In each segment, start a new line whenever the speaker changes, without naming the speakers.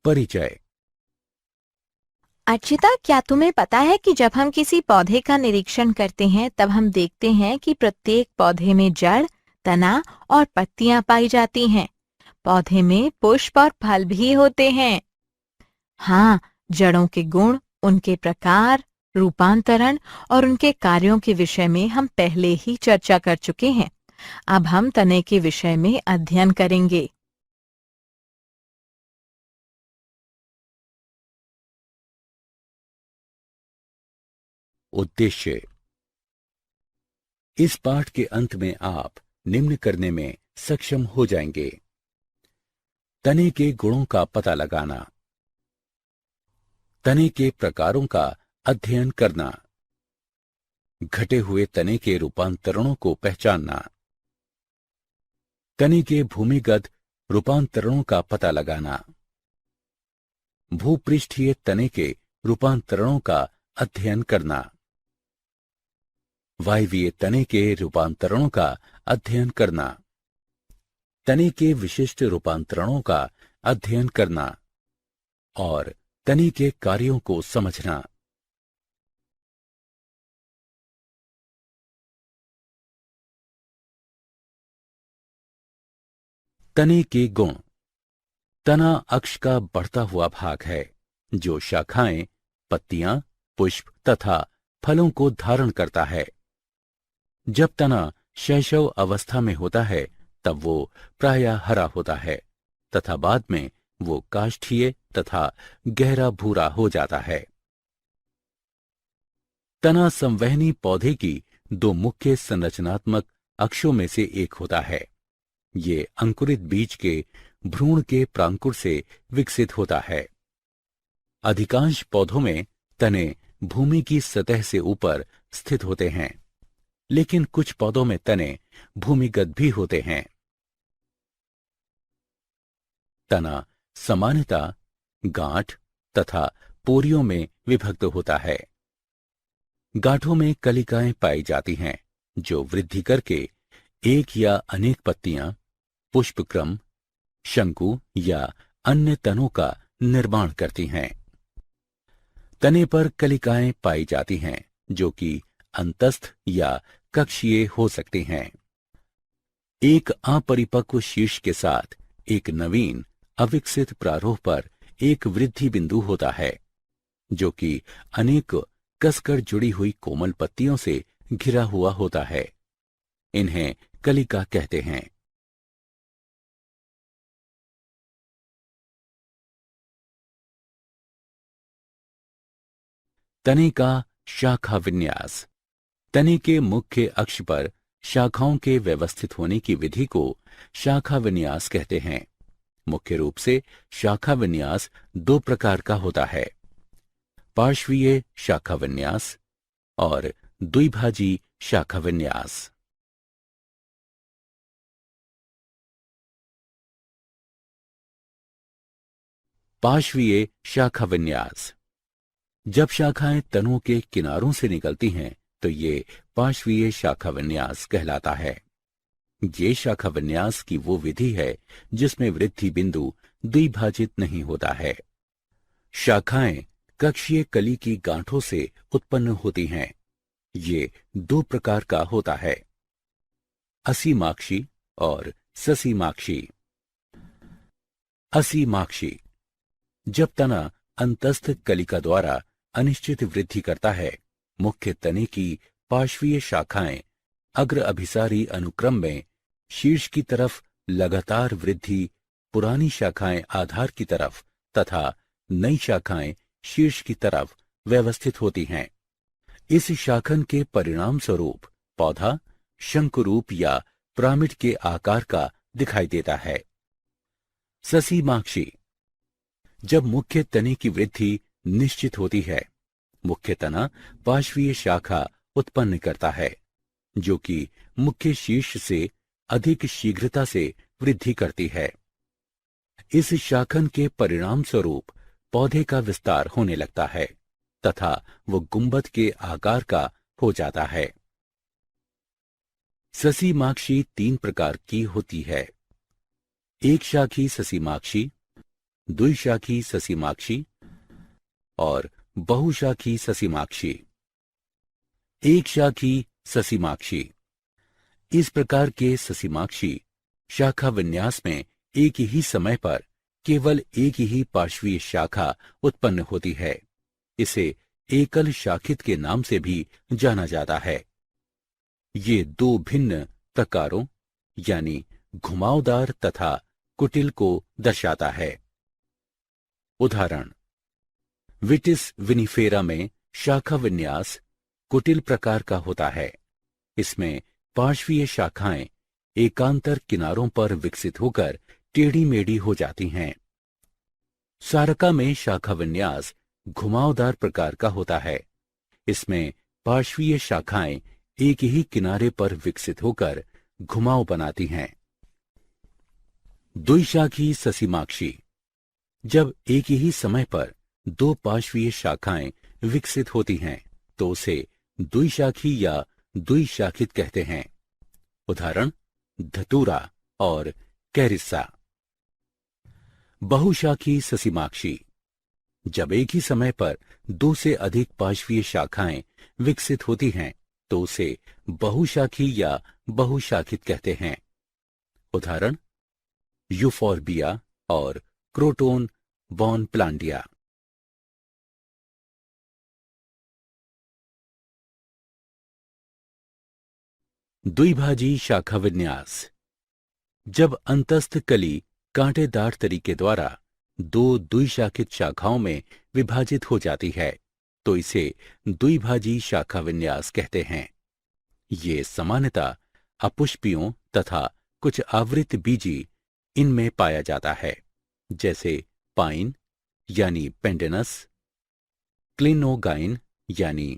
परिचय।
अर्चिता, क्या तुम्हें पता है कि जब हम किसी पौधे का निरीक्षण करते हैं तब हम देखते हैं कि प्रत्येक पौधे में जड़, तना और पत्तियां पाई जाती हैं। पौधे में पुष्प और फल भी होते हैं। हाँ, जड़ों के गुण, उनके प्रकार, रूपांतरण और उनके कार्यों के विषय में हम पहले ही चर्चा कर चुके हैं। अब हम तने के विषय में अध्ययन करेंगे।
उद्देश्य। इस पाठ के अंत में आप निम्न करने में सक्षम हो जाएंगे। तने के गुणों का पता लगाना, तने के प्रकारों का अध्ययन करना, घटे हुए तने के रूपांतरणों को पहचानना, तने के भूमिगत रूपांतरणों का पता लगाना, भूपृष्ठीय तने के रूपांतरणों का अध्ययन करना, वायवीय तने के रूपांतरणों का अध्ययन करना, तने के विशिष्ट रूपांतरणों का अध्ययन करना और तने के कार्यों को समझना। तने के गुण। तना अक्ष का बढ़ता हुआ भाग है जो शाखाएं, पत्तियां, पुष्प तथा फलों को धारण करता है। जब तना शैशव अवस्था में होता है तब वो प्रायः हरा होता है तथा बाद में वो काष्ठीय तथा गहरा भूरा हो जाता है। तना संवहनी पौधे की दो मुख्य संरचनात्मक अक्षों में से एक होता है। ये अंकुरित बीज के भ्रूण के प्रांकुर से विकसित होता है। अधिकांश पौधों में तने भूमि की सतह से ऊपर स्थित होते हैं, लेकिन कुछ पौधों में तने भूमिगत भी होते हैं। तना सामान्यतः गांठ तथा पोरियों में विभक्त होता है। गांठों में कलिकाएं पाई जाती हैं जो वृद्धि करके एक या अनेक पत्तियां, पुष्पक्रम, शंकु या अन्य तनों का निर्माण करती हैं। तने पर कलिकाएं पाई जाती हैं जो कि अंतस्थ या कक्षीय हो सकती हैं। एक अपरिपक्व शीर्ष के साथ एक नवीन अविकसित प्रारूप पर एक वृद्धि बिंदु होता है जो कि अनेक कसकर जुड़ी हुई कोमल पत्तियों से घिरा हुआ होता है। इन्हें कलिका कहते हैं। तने का शाखा विन्यास। तने के मुख्य अक्ष पर शाखाओं के व्यवस्थित होने की विधि को शाखा विन्यास कहते हैं। मुख्य रूप से शाखा विन्यास दो प्रकार का होता है, पार्श्वीय शाखा विन्यास और द्विभाजी शाखा विन्यास। पार्श्वीय शाखा विन्यास। जब शाखाएं तनों के किनारों से निकलती हैं तो ये पार्श्वीय शाखा विन्यास कहलाता है। ये शाखा विन्यास की वो विधि है जिसमें वृद्धि बिंदु द्विभाजित नहीं होता है। शाखाएं कक्षीय कली की गांठों से उत्पन्न होती हैं। ये दो प्रकार का होता है, असीमाक्षी और ससीमाक्षी। असीमाक्षी। जब तना अंतस्थ कलिका द्वारा अनिश्चित वृद्धि करता है, मुख्य तने की पार्श्वीय शाखाएं अग्र अभिसारी अनुक्रम में शीर्ष की तरफ लगातार वृद्धि, पुरानी शाखाएं आधार की तरफ तथा नई शाखाएं शीर्ष की तरफ व्यवस्थित होती हैं। इस शाखन के परिणाम स्वरूप पौधा शंकुरूप या पिरामिड के आकार का दिखाई देता है। ससीमाक्षी। जब मुख्य तने की वृद्धि निश्चित होती है, मुख्य तना पार्श्वीय शाखा उत्पन्न करता है जो कि मुख्य शीर्ष से अधिक शीघ्रता से वृद्धि करती है। इस शाखन के परिणाम स्वरूप पौधे का विस्तार होने लगता है तथा वो गुंबद के आकार का हो जाता है। ससीमाक्षी तीन प्रकार की होती है, एक शाखी ससीमाक्षी, द्विशाखी ससीमाक्षी और बहुशाखी ससीमाक्षी। एक शाखी ससीमाक्षी। इस प्रकार के ससीमाक्षी शाखा विन्यास में एक ही समय पर केवल एक ही पार्श्वीय शाखा उत्पन्न होती है। इसे एकल शाखित के नाम से भी जाना जाता है। ये दो भिन्न प्रकारों यानी घुमावदार तथा कुटिल को दर्शाता है। उदाहरण, विटिस विनिफेरा में शाखा विन्यास कुटिल प्रकार का होता है। इसमें पार्श्वीय शाखाएं एकांतर किनारों पर विकसित होकर टेढ़ी मेढ़ी हो जाती हैं। सारका में शाखा विन्यास घुमावदार प्रकार का होता है। इसमें पार्श्वीय शाखाएं एक ही किनारे पर विकसित होकर घुमाव बनाती हैं। द्विशाखी ससीमाक्षी। जब एक ही समय पर दो पार्श्वीय शाखाएं विकसित होती हैं तो उसे द्विशाखी या द्विशाखित कहते हैं। उदाहरण, धतूरा और कैरिस्सा। बहुशाखी ससीमाक्षी। जब एक ही समय पर दो से अधिक पार्श्वीय शाखाएं विकसित होती हैं तो उसे बहुशाखी या बहुशाखित कहते हैं। उदाहरण, यूफोर्बिया और क्रोटोन बॉनप्लांडिया। द्विभाजी शाखा विन्यास। जब अंतस्थ कली कांटेदार तरीके द्वारा दो द्विशाखित शाखाओं में विभाजित हो जाती है तो इसे द्विभाजी शाखा विन्यास कहते हैं। ये सामान्यतः अपुष्पियों तथा कुछ आवृत बीजी इनमें पाया जाता है, जैसे पाइन यानी पेंडेनस, क्लिनोगाइन यानी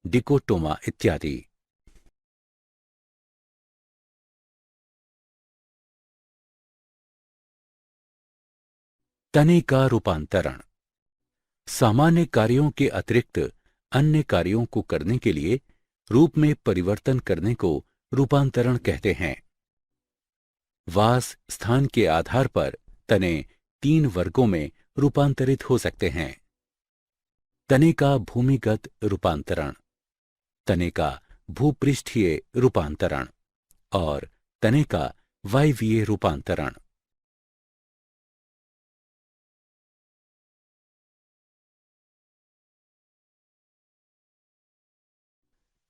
डिकोटोमा इत्यादि। तने का रूपांतरण। सामान्य कार्यों के अतिरिक्त अन्य कार्यों को करने के लिए रूप में परिवर्तन करने को रूपांतरण कहते हैं। वास स्थान के आधार पर तने 3 वर्गों में रूपांतरित हो सकते हैं। तने का भूमिगत रूपांतरण, तने का भूपृष्ठीय रूपांतरण और तने का वायवीय रूपांतरण।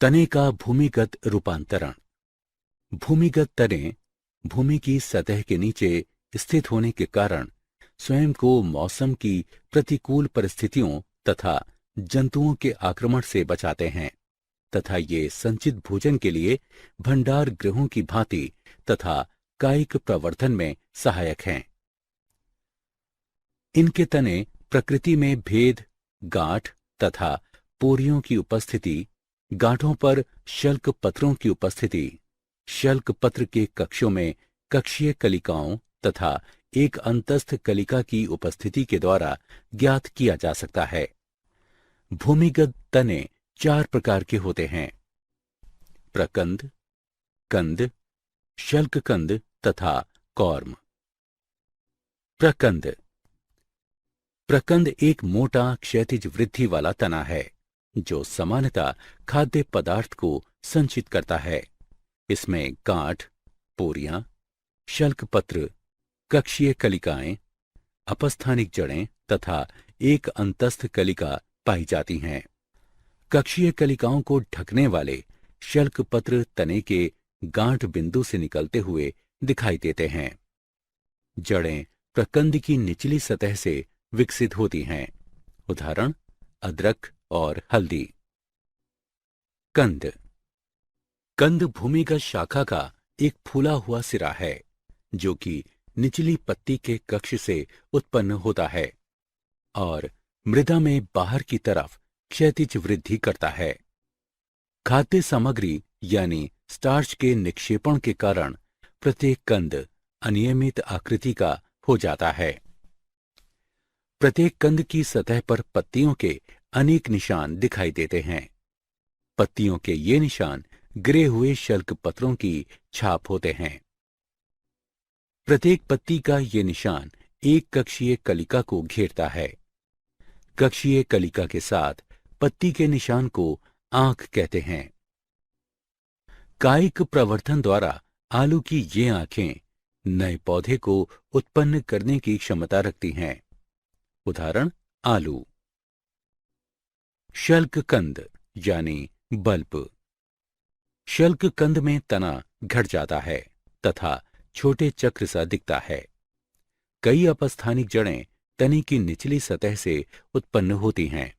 तने का भूमिगत रूपांतरण। भूमिगत तने भूमि की सतह के नीचे स्थित होने के कारण स्वयं को मौसम की प्रतिकूल परिस्थितियों तथा जंतुओं के आक्रमण से बचाते हैं तथा ये संचित भोजन के लिए भंडार गृहों की भांति तथा कायिक प्रवर्धन में सहायक हैं। इनके तने प्रकृति में भेद, गांठ तथा पोरियों की उपस्थिति, गांठों पर शल्क पत्रों की उपस्थिति, शल्क पत्र के कक्षों में कक्षीय कलिकाओं तथा एक अंतस्थ कलिका की उपस्थिति के द्वारा ज्ञात किया जा सकता है। भूमिगत तने 4 प्रकार के होते हैं: प्रकंद, कंद, शल्ककंद तथा कौर्म। प्रकंद। प्रकंद एक मोटा क्षैतिज वृद्धि वाला तना है जो सामान्यतः खाद्य पदार्थ को संचित करता है। इसमें गांठ, पोरियां, शल्कपत्र, कक्षीय कलिकाएं, अपस्थानिक जड़ें तथा एक अंतस्थ कलिका पाई जाती हैं। कक्षीय कलिकाओं को ढकने वाले शल्कपत्र तने के गांठ बिंदु से निकलते हुए दिखाई देते हैं। जड़ें प्रकंद की निचली सतह से विकसित होती हैं। उदाहरण, अदरक और हल्दी। कंद। कंद भूमिगत शाखा का एक फूला हुआ सिरा है जो कि निचली पत्ती के कक्ष से उत्पन्न होता है और मृदा में बाहर की तरफ क्षैतिज वृद्धि करता है। खाद्य सामग्री यानी स्टार्च के निक्षेपण के कारण प्रत्येक कंद अनियमित आकृति का हो जाता है। प्रत्येक कंद की सतह पर पत्तियों के अनेक निशान दिखाई देते हैं। पत्तियों के ये निशान गिरे हुए शल्क पत्रों की छाप होते हैं। प्रत्येक पत्ती का ये निशान एक कक्षीय कलिका को घेरता है। कक्षीय कलिका के साथ पत्ती के निशान को आंख कहते हैं। कायिक प्रवर्धन द्वारा आलू की ये आंखें नए पौधे को उत्पन्न करने की क्षमता रखती हैं। उदाहरण आलू। शल्ककंद यानी बल्ब। शल्ककंद में तना घट जाता है तथा छोटे चक्र सा दिखता है। कई अपस्थानिक जड़ें तने की निचली सतह से उत्पन्न होती हैं।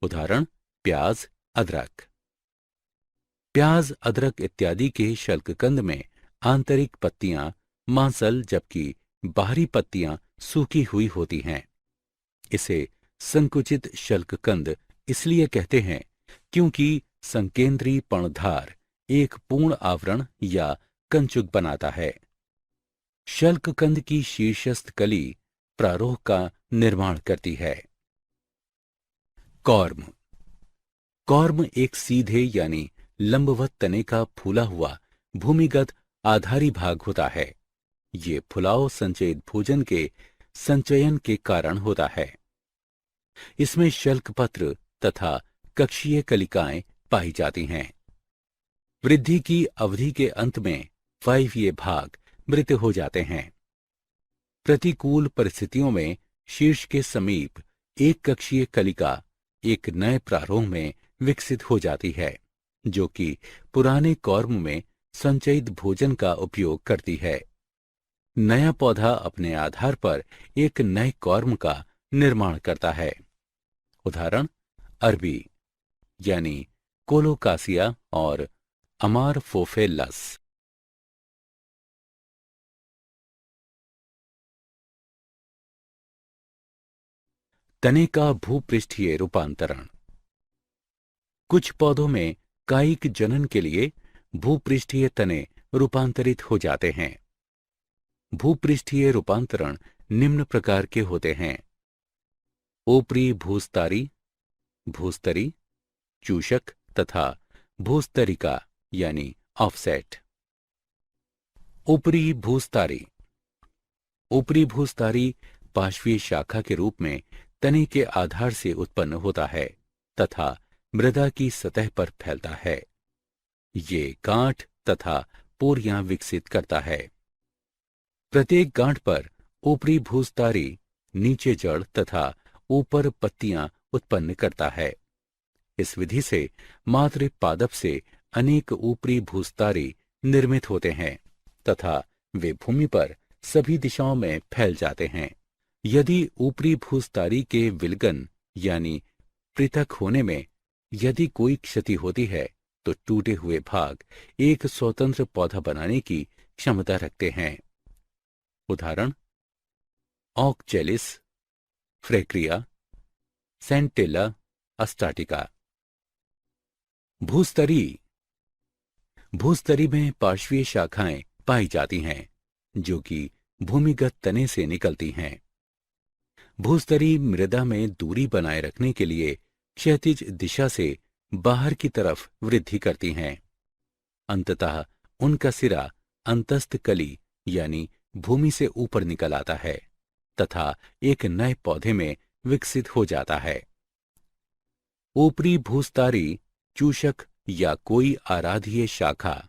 उदाहरण प्याज, अदरक। प्याज, अदरक इत्यादि के शल्ककंद में आंतरिक पत्तियां मांसल जबकि बाहरी पत्तियां सूखी हुई होती हैं। इसे संकुचित शल्ककंद इसलिए कहते हैं क्योंकि संकेंद्री पर्णधार एक पूर्ण आवरण या कंचुक बनाता है। शल्ककंद की शीर्षस्थ कली प्रारोह का निर्माण करती है। कॉर्म। कॉर्म एक सीधे यानी लंबवत तने का फूला हुआ भूमिगत आधारी भाग होता है। ये फुलाव संचयित भोजन के संचयन के कारण होता है। इसमें शल्कपत्र तथा कक्षीय कलिकाएं पाई जाती हैं। वृद्धि की अवधि के अंत में 5 ये भाग मृत हो जाते हैं। प्रतिकूल परिस्थितियों में शीर्ष के समीप एक कक्षीय कलिका एक नए प्रारोह में विकसित हो जाती है, जो कि पुराने कॉर्म में संचयित भोजन का उपयोग करती है। नया पौधा अपने आधार पर एक नए कॉर्म का निर्माण करता है। उदाहरण अरबी यानी कोलोकासिया और अमारफोफेलस। तने का भूपृष्ठीय रूपांतरण। कुछ पौधों में कायिक जनन के लिए भूपृष्ठीय तने रूपांतरित हो जाते हैं। भूपृष्ठीय रूपांतरण निम्न प्रकार के होते हैं: ऊपरी भूस्तरी, भूस्तरी, चूषक तथा भूस्तरिका यानी ऑफसेट। ऊपरी भूस्तरी। ऊपरी भूस्तरी पार्श्वीय शाखा के रूप में तने के आधार से उत्पन्न होता है तथा मृदा की सतह पर फैलता है। ये गांठ तथा पोरियां विकसित करता है। प्रत्येक गांठ पर ऊपरी भूस्तरी नीचे जड़ तथा ऊपर पत्तियां उत्पन्न करता है। इस विधि से मात्र पादप से अनेक ऊपरी भूस्तरी निर्मित होते हैं तथा वे भूमि पर सभी दिशाओं में फैल जाते हैं। यदि ऊपरी भूस्तरी के विलगन यानी पृथक होने में यदि कोई क्षति होती है तो टूटे हुए भाग एक स्वतंत्र पौधा बनाने की क्षमता रखते हैं। उदाहरण ऑक्चेलिस, फ्रेक्रिया, सेंटेला अस्टाटिका। भूस्तरी। भूस्तरी में पार्श्वीय शाखाएं पाई जाती हैं जो कि भूमिगत तने से निकलती हैं। भूस्तरी मृदा में दूरी बनाए रखने के लिए क्षैतिज दिशा से बाहर की तरफ वृद्धि करती हैं। अंततः उनका सिरा अंतस्थ कली यानी भूमि से ऊपर निकल आता है तथा एक नए पौधे में विकसित हो जाता है। ऊपरी भूस्तरी चूषक या कोई आराध्य शाखा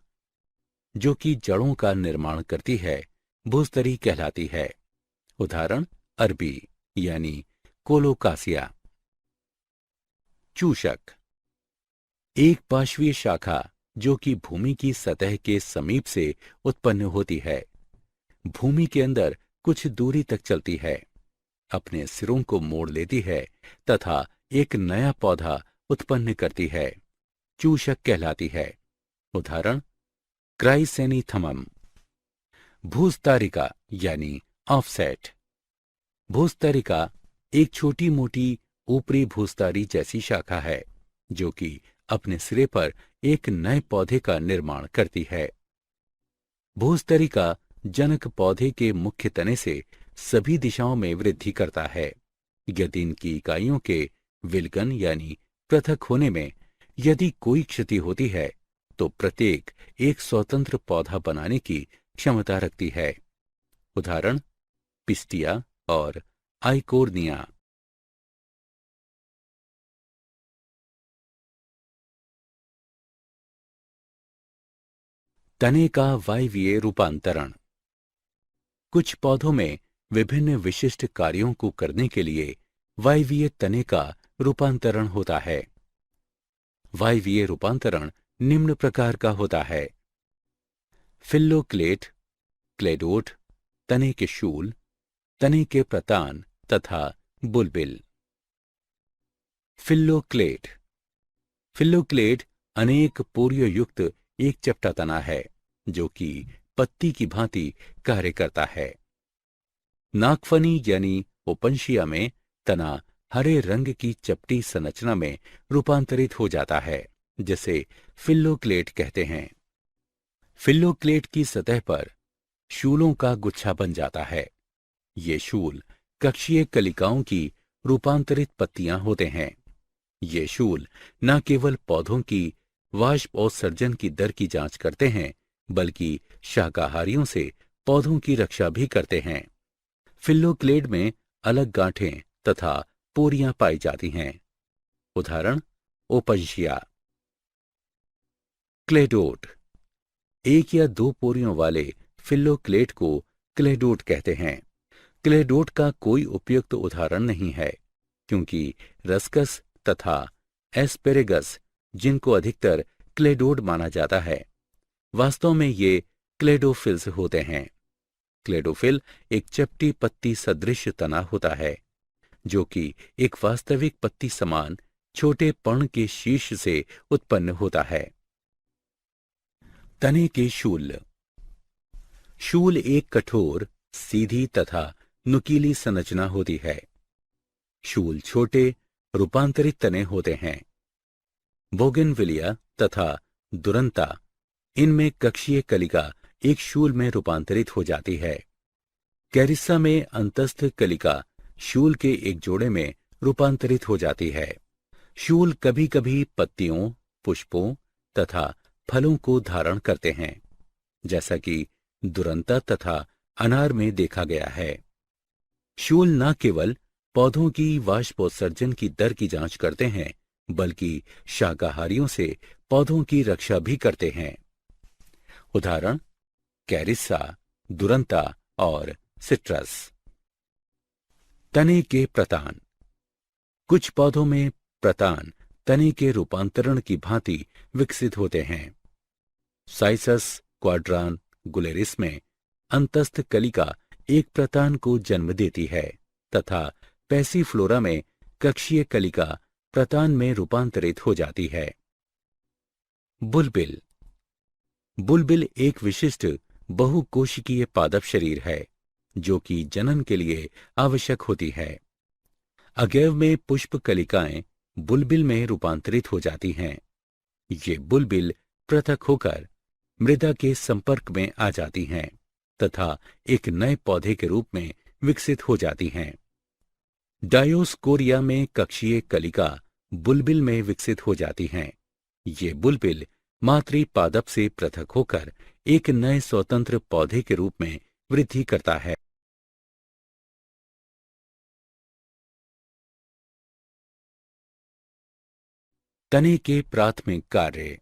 जो कि जड़ों का निर्माण करती है भूस्तरी कहलाती है। उदाहरण अरबी यानी कोलोकासिया। चूषक। एक पार्श्वीय शाखा जो कि भूमि की सतह के समीप से उत्पन्न होती है, भूमि के अंदर कुछ दूरी तक चलती है, अपने सिरों को मोड़ लेती है तथा एक नया पौधा उत्पन्न करती है, चूषक कहलाती है। उदाहरण क्राइसेनीथमम। भूस्तरिका यानी ऑफसेट। भूस्तरिका एक छोटी मोटी ऊपरी भूस्तरी जैसी शाखा है जो कि अपने सिरे पर एक नए पौधे का निर्माण करती है। भूस्तरिका जनक पौधे के मुख्य तने से सभी दिशाओं में वृद्धि करता है। यदि इनकी इकाइयों के विलगन यानी पृथक होने में यदि कोई क्षति होती है तो प्रत्येक एक स्वतंत्र पौधा बनाने की क्षमता रखती है। उदाहरण पिस्टिया, और आइकोर्निया। तने का वायवीय रूपांतरण। कुछ पौधों में विभिन्न विशिष्ट कार्यों को करने के लिए वायवीय तने का रूपांतरण होता है। वायवीय रूपांतरण निम्न प्रकार का होता है: फिल्लोक्लेट, क्लेडोट, तने के शूल, तने के प्रतान तथा बुलबिल। फिल्लोक्लेट। फिल्लोक्लेट अनेक पोरियोयुक्त एक चपटा तना है जो कि पत्ती की भांति कार्य करता है। नागफनी यानी ओपनशिया में तना हरे रंग की चपटी संरचना में रूपांतरित हो जाता है, जिसे फिल्लोक्लेट कहते हैं। फिल्लोक्लेट की सतह पर शूलों का गुच्छा बन जाता है। ये शूल कक्षीय कलिकाओं की रूपांतरित पत्तियां होते हैं। ये शूल न केवल पौधों की वाष्पोत्सर्जन की दर की जांच करते हैं, बल्कि शाकाहारियों से पौधों की रक्षा भी करते हैं। फिल्लोक्लेट में अलग गांठें तथा पोरियां पाई जाती हैं। उदाहरण: ओपनशिया। क्लेडोट। एक या दो पोरियों वाले फिल्लोक्लेट को क्लेडोट कहते हैं। क्लेडोट का कोई उपयुक्त उदाहरण नहीं है, क्योंकि रस्कस तथा एस्पेरेगस, जिनको अधिकतर क्लेडोट माना जाता है, वास्तव में ये क्लेडोफिल्स होते हैं। क्लेडोफिल एक चपटी पत्ती सदृश तना होता है, जो कि एक वास्तविक पत्ती समान छोटे पर्ण के शीर्ष से उत्पन्न होता है। तने के शूल। शूल एक कठोर, सीधी तथा नुकीली संरचना होती है। शूल छोटे, रूपांतरित तने होते हैं। बोगनविलिया तथा दुरंता, इनमें कक्षीय कलिका एक शूल में रूपांतरित हो जाती है। कैरिसा में अंतस्थ कलिका शूल के एक जोड़े में रूपांतरित हो जाती है। शूल कभी कभी पत्तियों, पुष्पों तथा फलों को धारण करते हैं, जैसा कि दुरंता तथा अनार में देखा गया है। शूल न केवल पौधों की वाष्पोत्सर्जन की दर की जांच करते हैं, बल्कि शाकाहारियों से पौधों की रक्षा भी करते हैं। उदाहरण: कैरिसा, दुरंता और सिट्रस। तने के प्रतान। कुछ पौधों में प्रतान तने के रूपांतरण की भांति विकसित होते हैं। साइसस क्वाड्रान गुलेरिस में अंतस्थ कलिका एक प्रतान को जन्म देती है तथा पैसीफ्लोरा में कक्षीय कलिका प्रतान में रूपांतरित हो जाती है। बुलबिल। बुलबिल एक विशिष्ट बहुकोशिकीय पादप शरीर है, जो कि जनन के लिए आवश्यक होती है। अगैव में पुष्प कलिकाएं बुलबिल में रूपांतरित हो जाती हैं। ये बुलबिल पृथक होकर मृदा के संपर्क में आ जाती हैं तथा एक नए पौधे के रूप में विकसित हो जाती हैं। डायोस्कोरिया में कक्षीय कलिका बुलबिल में विकसित हो जाती हैं। ये बुलबिल मातृ पादप से पृथक होकर एक नए स्वतंत्र पौधे के रूप में वृद्धि करता है। तने के प्राथमिक कार्य।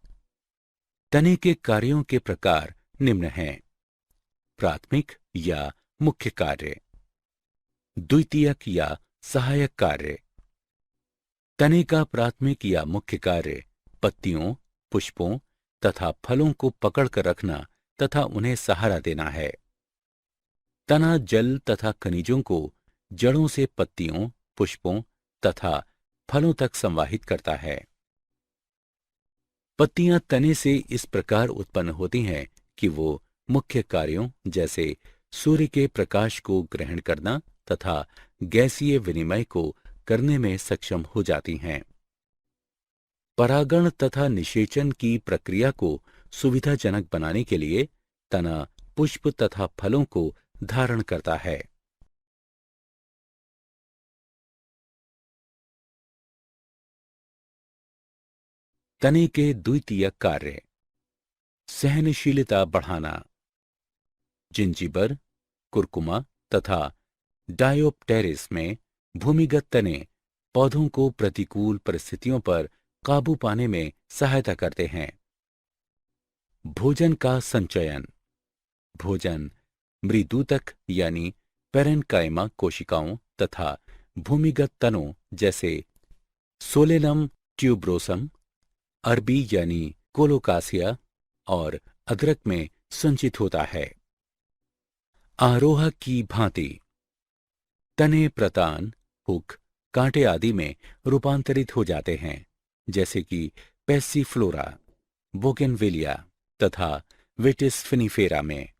तने के कार्यों के प्रकार निम्न हैं: प्राथमिक या मुख्य कार्य, द्वितीयक या सहायक कार्य। तने का प्राथमिक या मुख्य कार्य पत्तियों, पुष्पों तथा फलों को पकड़कर रखना तथा उन्हें सहारा देना है। तना जल तथा खनिजों को जड़ों से पत्तियों, पुष्पों तथा फलों तक संवाहित करता है। पत्तियां तने से इस प्रकार उत्पन्न होती हैं कि वो मुख्य कार्यों जैसे सूर्य के प्रकाश को ग्रहण करना तथा गैसीय विनिमय को करने में सक्षम हो जाती हैं। परागण तथा निषेचन की प्रक्रिया को सुविधाजनक बनाने के लिए तना पुष्प तथा फलों को धारण करता है। तने के द्वितीयक कार्य: सहनशीलता बढ़ाना। जिंजीबर, कुरकुमा तथा डायोप्टेरिस में भूमिगत तने पौधों को प्रतिकूल परिस्थितियों पर काबू पाने में सहायता करते हैं। भोजन का संचयन। भोजन मृदूतक यानी पेरेन्काइमा कोशिकाओं तथा भूमिगत तनों जैसे सोलेनम ट्यूब्रोसम, अरबी यानी कोलोकासिया और अदरक में संचित होता है। आरोहक की भांति तने प्रतान, हुक, कांटे आदि में रूपांतरित हो जाते हैं, जैसे कि पैसिफ्लोरा, बोगेनविलिया तथा विटिस फिनिफेरा में।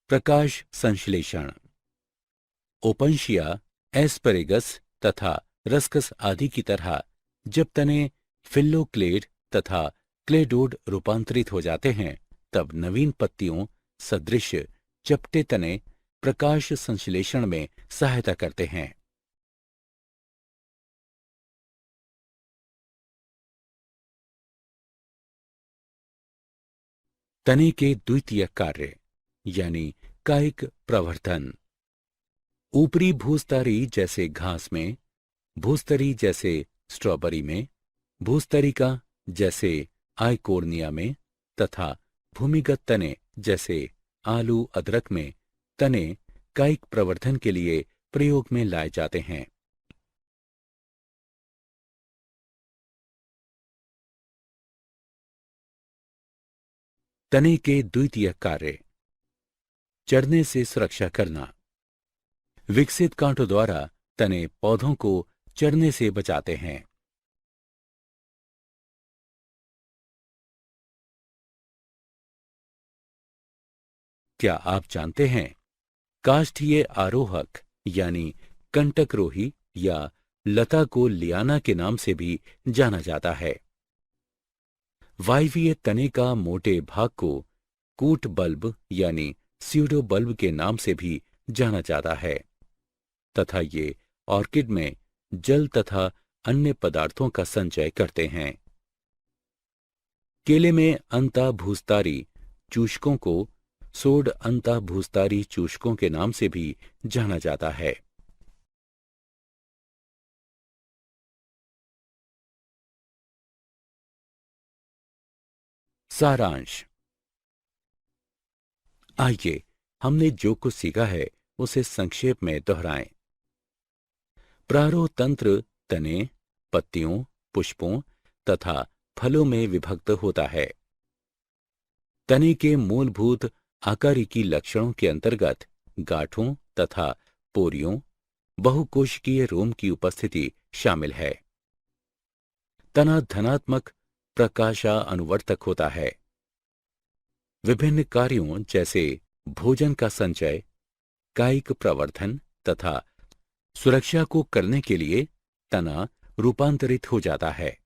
प्रकाश संश्लेषण। ओपनशिया, एस्परेगस तथा रस्कस आदि की तरह जब तने फिल्लोक्लेड तथा क्लेडोड रूपांतरित हो जाते हैं, तब नवीन पत्तियों सदृश चपटे तने प्रकाश संश्लेषण में सहायता करते हैं। तने के द्वितीयक कार्य यानी कायिक प्रवर्धन। ऊपरी भूस्तरी जैसे घास में, भूस्तरी जैसे स्ट्रॉबेरी में, भूस्तरिका जैसे आइकोर्निया में तथा भूमिगत तने जैसे आलू अदरक में तने कायिक प्रवर्धन के लिए प्रयोग में लाए जाते हैं। तने के द्वितीयक कार्य। चढ़ने से सुरक्षा करना। विकसित कांटों द्वारा तने पौधों को चढ़ने से बचाते हैं। क्या आप जानते हैं काष्ठीय आरोहक यानी कंटकरोही या लता को लियाना के नाम से भी जाना जाता है। वायवीय तने का मोटे भाग को कूट बल्ब यानी स्यूडो बल्ब के नाम से भी जाना जाता है तथा ये ऑर्किड में जल तथा अन्य पदार्थों का संचय करते हैं। केले में अंतःभूस्तारी चूषकों को सोड अंतःभूस्तारी चूषकों के नाम से भी जाना जाता है। सारांश। आइए हमने जो कुछ सीखा है उसे संक्षेप में दोहराएं। प्रारोह तंत्र तने, पत्तियों, पुष्पों तथा फलों में विभक्त होता है। तने के मूलभूत आकारिकी लक्षणों के अंतर्गत गांठों तथा पोरियों, बहुकोशिकीय रोम की उपस्थिति शामिल है। तना धनात्मक प्रकाशा अनुवर्तक होता है। विभिन्न कार्यों जैसे भोजन का संचय, कायिक प्रवर्धन तथा सुरक्षा को करने के लिए तना रूपांतरित हो जाता है।